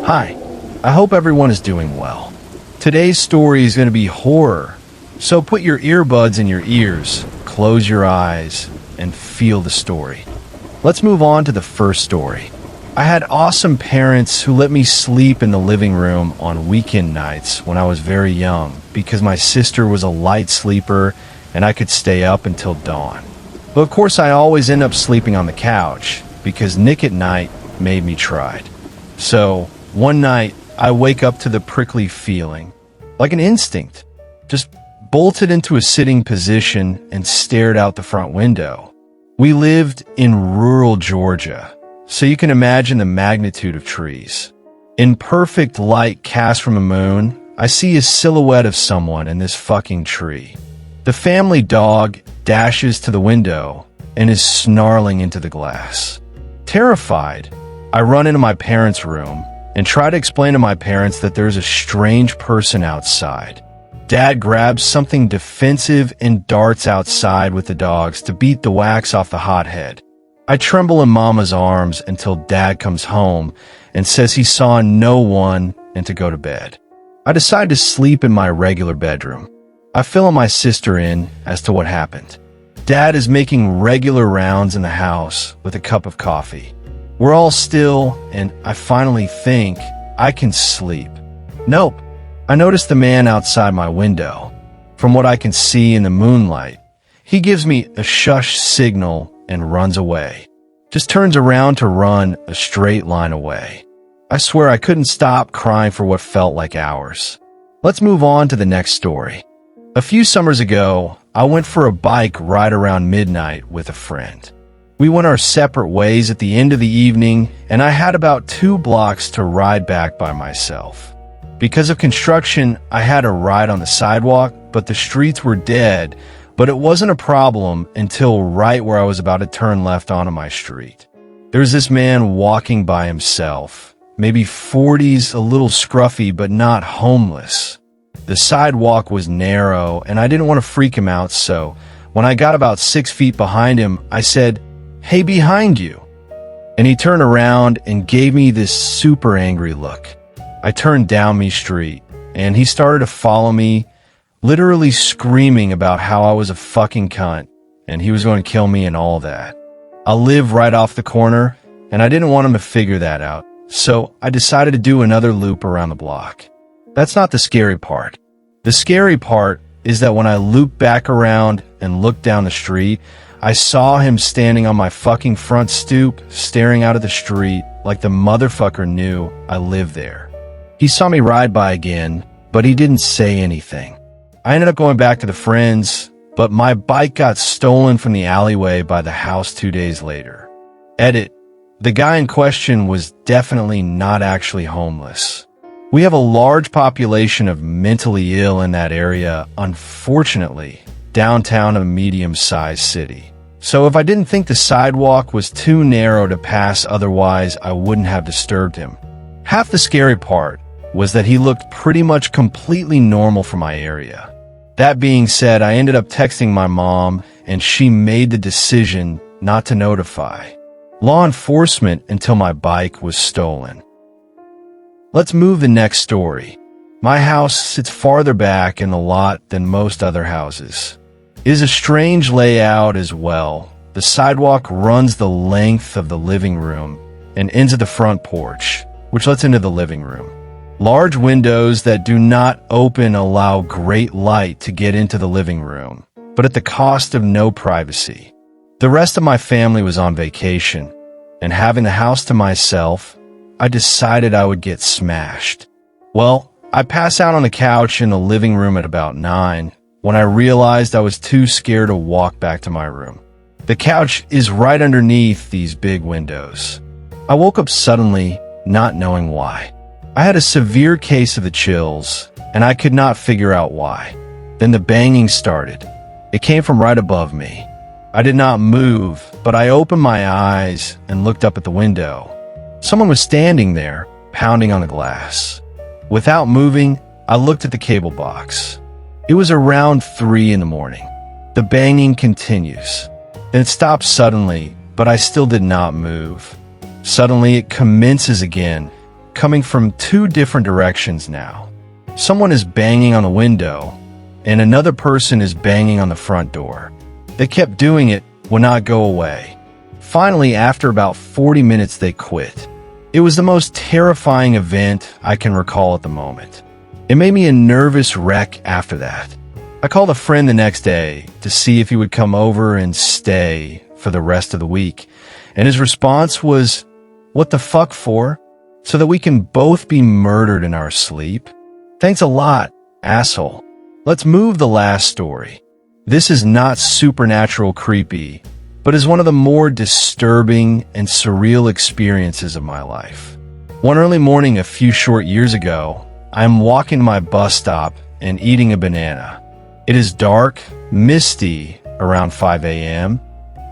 Hi, I hope everyone is doing well. Today's story is going to be horror, so put your earbuds in your ears, close your eyes, and feel the story. Let's move on to the first story. I had awesome parents who let me sleep in the living room on weekend nights when I was very young because my sister was a light sleeper and I could stay up until dawn. But of course I always end up sleeping on the couch because Nick at Night made me tried. So one night I wake up to the prickly feeling, like an instinct, just bolted into a sitting position and stared out the front window. We lived in rural Georgia, so you can imagine the magnitude of trees. In perfect light cast from a moon, I see a silhouette of someone in this fucking tree. The family dog dashes to the window and is snarling into the glass. Terrified, I run into my parents' room and try to explain to my parents that there's a strange person outside. Dad grabs something defensive and darts outside with the dogs to beat the wax off the hothead. I tremble in Mama's arms until Dad comes home and says he saw no one and to go to bed. I decide to sleep in my regular bedroom. I fill my sister in as to what happened. Dad is making regular rounds in the house with a cup of coffee. We're all still, and I finally think I can sleep. Nope. I notice the man outside my window. From what I can see in the moonlight, he gives me a shush signal and runs away. Just turns around to run a straight line away. I swear I couldn't stop crying for what felt like hours. Let's move on to the next story. A few summers ago, I went for a bike ride around midnight with a friend. We went our separate ways at the end of the evening, and I had about 2 blocks to ride back by myself. Because of construction, I had a ride on the sidewalk, but the streets were dead, but it wasn't a problem until right where I was about to turn left onto my street. There's this man walking by himself, maybe 40s, a little scruffy, but not homeless. The sidewalk was narrow, and I didn't want to freak him out, so when I got about 6 feet behind him, I said, "Hey, behind you." And he turned around and gave me this super angry look. I turned down me street, and he started to follow me, literally screaming about how I was a fucking cunt, and he was going to kill me and all that. I live right off the corner, and I didn't want him to figure that out, so I decided to do another loop around the block. That's not the scary part. The scary part is that when I looped back around and looked down the street, I saw him standing on my fucking front stoop, staring out at the street like the motherfucker knew I lived there. He saw me ride by again, but he didn't say anything. I ended up going back to the friends, but my bike got stolen from the alleyway by the house 2 days later. Edit. The guy in question was definitely not actually homeless. We have a large population of mentally ill in that area, unfortunately, downtown a medium-sized city. So if I didn't think the sidewalk was too narrow to pass otherwise, I wouldn't have disturbed him. Half the scary part was that he looked pretty much completely normal for my area. That being said, I ended up texting my mom, and she made the decision not to notify law enforcement until my bike was stolen. Let's move the next story. My house sits farther back in the lot than most other houses. It is a strange layout as well. The sidewalk runs the length of the living room and ends at the front porch, which lets into the living room. Large windows that do not open allow great light to get into the living room, but at the cost of no privacy. The rest of my family was on vacation, and having the house to myself, I decided I would get smashed. Well, I passed out on the couch in the living room at about 9 when I realized I was too scared to walk back to my room. The couch is right underneath these big windows. I woke up suddenly, not knowing why. I had a severe case of the chills, and I could not figure out why. Then the banging started. It came from right above me. I did not move, but I opened my eyes and looked up at the window. Someone was standing there, pounding on the glass. Without moving, I looked at the cable box. It was around 3 in the morning. The banging continues. Then it stops suddenly, but I still did not move. Suddenly, it commences again, coming from two different directions now. Someone is banging on the window, and another person is banging on the front door. They kept doing it, would not go away. Finally, after about 40 minutes, they quit. It was the most terrifying event I can recall at the moment. It made me a nervous wreck after that. I called a friend the next day to see if he would come over and stay for the rest of the week, and his response was, "What the fuck for? So that we can both be murdered in our sleep? Thanks a lot, asshole." Let's move the last story. This is not supernatural creepy, but is one of the more disturbing and surreal experiences of my life. One early morning a few short years ago, I am walking to my bus stop and eating a banana. It is dark, misty around 5 a.m.,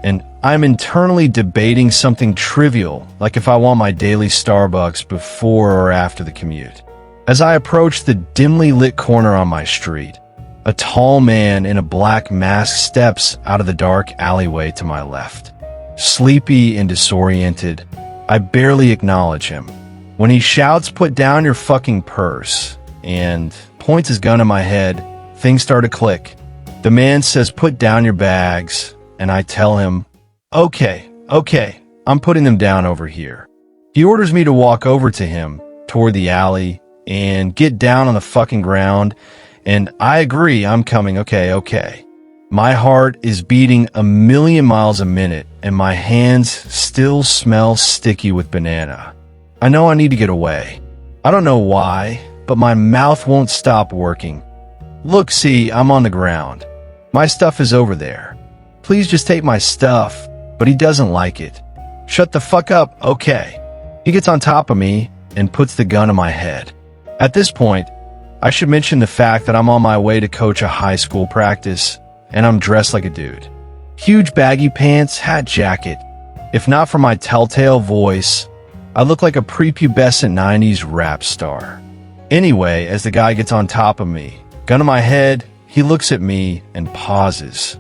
and I'm internally debating something trivial, like if I want my daily Starbucks before or after the commute. As I approach the dimly lit corner on my street, a tall man in a black mask steps out of the dark alleyway to my left. Sleepy and disoriented, I barely acknowledge him. When he shouts, "Put down your fucking purse," and points his gun at my head, things start to click. The man says, "Put down your bags," and I tell him, Okay, I'm putting them down over here." He orders me to walk over to him, toward the alley, and get down on the fucking ground, and I agree, I'm coming, okay. My heart is beating a million miles a minute, and my hands still smell sticky with banana. I know I need to get away. I don't know why, but my mouth won't stop working. "Look, see, I'm on the ground. My stuff is over there. Please just take my stuff," but he doesn't like it. "Shut the fuck up, okay." He gets on top of me and puts the gun in my head. At this point, I should mention the fact that I'm on my way to coach a high school practice, and I'm dressed like a dude. Huge baggy pants, hat, jacket. If not for my telltale voice, I look like a prepubescent 90s rap star. Anyway, as the guy gets on top of me, gun in my head, he looks at me and pauses.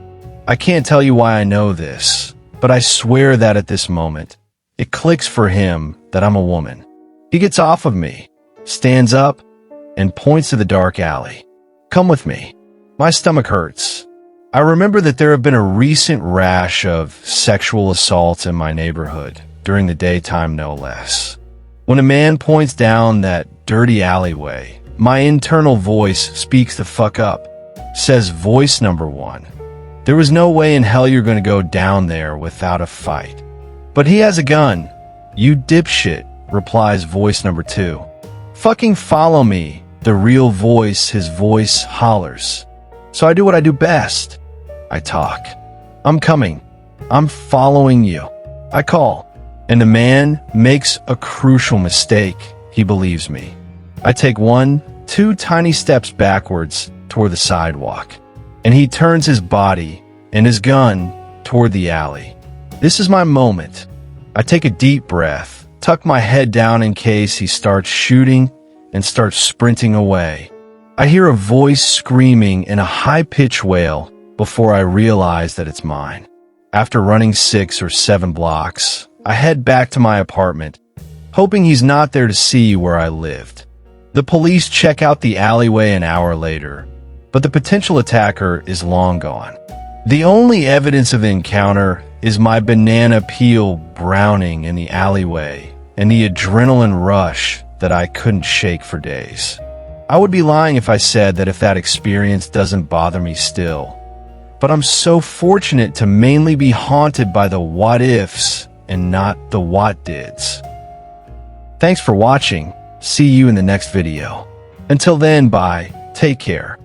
I can't tell you why I know this, but I swear that at this moment, it clicks for him that I'm a woman. He gets off of me, stands up, and points to the dark alley. "Come with me." My stomach hurts. I remember that there have been a recent rash of sexual assaults in my neighborhood, during the daytime no less. When a man points down that dirty alleyway, my internal voice speaks the fuck up, says voice number one. There was no way in hell you're gonna go down there without a fight. "But he has a gun." "You dipshit," replies voice number two. "Fucking follow me," the real voice, his voice, hollers. So I do what I do best. I talk. "I'm coming. I'm following you." I call, and the man makes a crucial mistake. He believes me. I take 1-2 tiny steps backwards toward the sidewalk, and he turns his body and his gun toward the alley. This is my moment. I take a deep breath, tuck my head down in case he starts shooting, and start sprinting away. I hear a voice screaming in a high-pitched wail before I realize that it's mine. After running 6 or 7 blocks, I head back to my apartment, hoping he's not there to see where I lived. The police check out the alleyway an hour later, but the potential attacker is long gone. The only evidence of the encounter is my banana peel browning in the alleyway and the adrenaline rush that I couldn't shake for days. I would be lying if I said that if that experience doesn't bother me still. But I'm so fortunate to mainly be haunted by the what-ifs and not the what-dids. Thanks for watching. See you in the next video. Until then, bye. Take care.